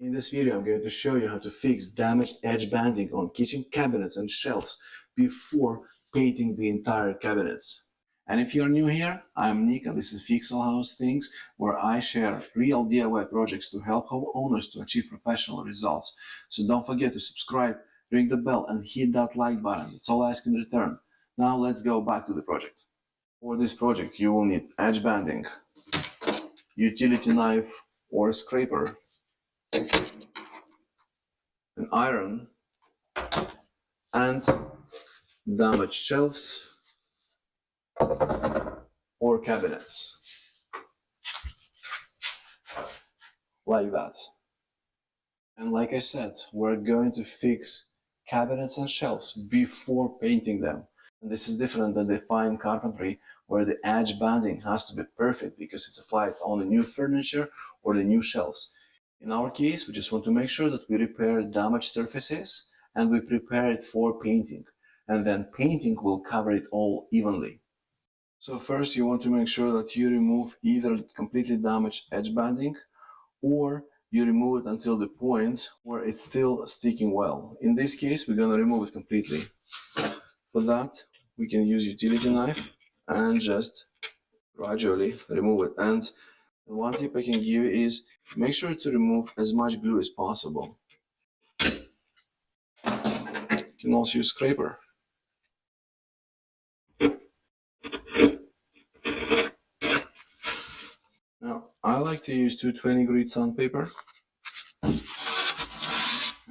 In this video, I'm going to show you how to fix damaged edge banding on kitchen cabinets and shelves before painting the entire cabinets. And if you're new here, I'm Nick and this is FixAllHouseThings, where I share real DIY projects to help homeowners to achieve professional results. So don't forget to subscribe, ring the bell and hit that like button. That's all I ask in return. Now let's go back to the project. For this project, you will need edge banding, utility knife or scraper, an iron, and damaged shelves or cabinets, like that. And like I said, we're going to fix cabinets and shelves before painting them. And this is different than the fine carpentry, where the edge banding has to be perfect because it's applied on the new furniture or the new shelves. In our case, we just want to make sure that we repair damaged surfaces and we prepare it for painting. And then painting will cover it all evenly. So first you want to make sure that you remove either completely damaged edge banding or you remove it until the point where it's still sticking well. In this case, we're going to remove it completely. For that, we can use utility knife and just gradually remove it. And one tip I can give is make sure to remove as much glue as possible. You can also use scraper. Now, I like to use 220 grit sandpaper and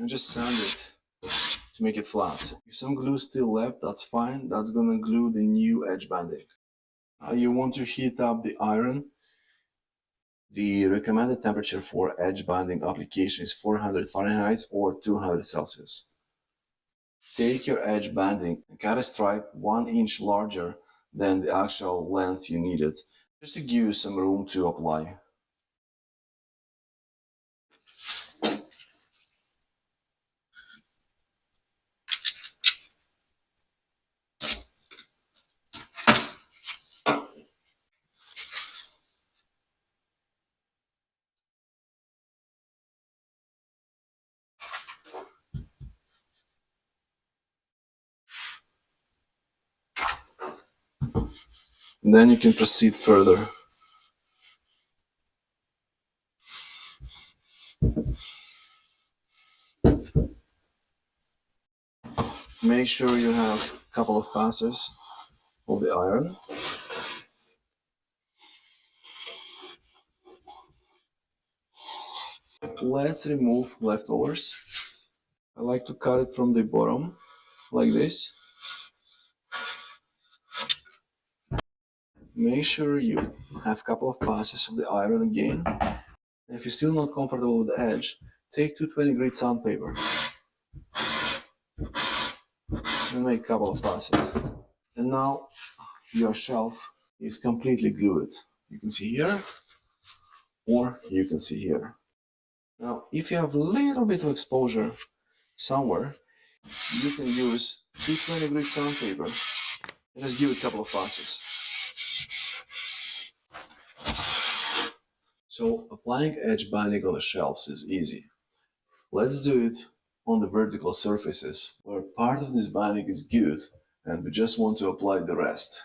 just sand it to make it flat. If some glue is still left, that's fine. That's gonna glue the new edge banding. You want to heat up the iron. The recommended temperature for edge banding application is 400 Fahrenheit or 200 Celsius. Take your edge banding and cut a stripe 1 inch larger than the actual length you needed, just to give you some room to apply. And then you can proceed further. Make sure you have a couple of passes of the iron. Let's remove leftovers. I like to cut it from the bottom, like this. Make sure you have a couple of passes of the iron again. If you're still not comfortable with the edge, take 220 grit sandpaper and make a couple of passes. And now your shelf is completely glued. You can see here, or you can see here. Now, if you have a little bit of exposure somewhere, you can use 220 grit sandpaper and just give it a couple of passes. So applying edge banding on the shelves is easy. Let's do it on the vertical surfaces where part of this banding is good and we just want to apply the rest.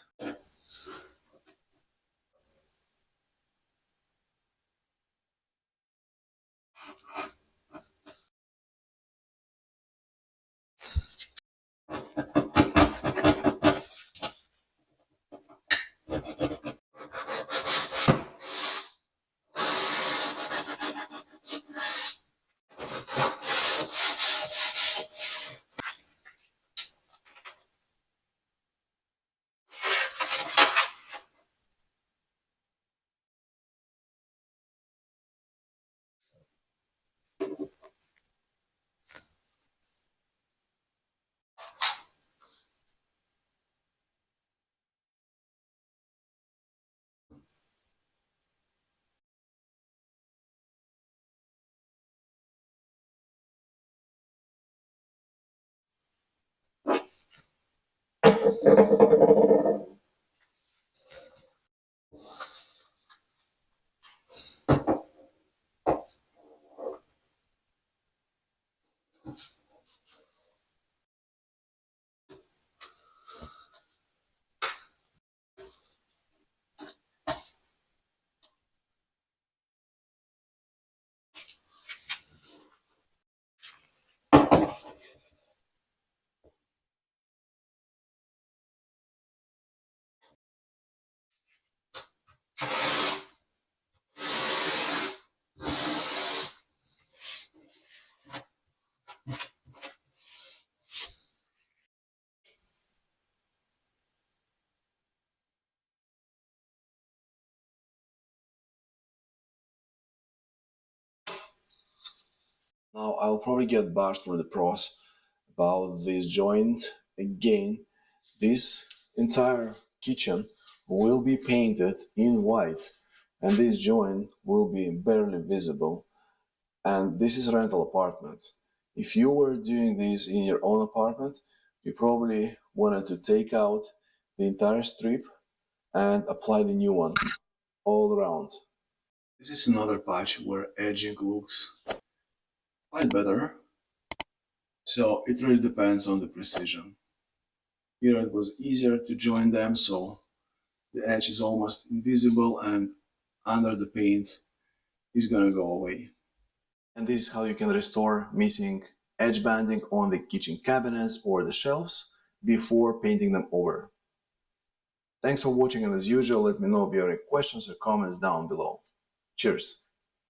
I'll probably get bashed for the pros about this joint. Again, this entire kitchen will be painted in white, and this joint will be barely visible. And this is a rental apartment. If you were doing this in your own apartment, you probably wanted to take out the entire strip and apply the new one all around. This is another patch where edging looks quite better, so it really depends on the precision. Here it was easier to join them, so the edge is almost invisible and under the paint is gonna go away. And this is how you can restore missing edge banding on the kitchen cabinets or the shelves before painting them over. Thanks for watching, and as usual, let me know if you have any questions or comments down below. Cheers!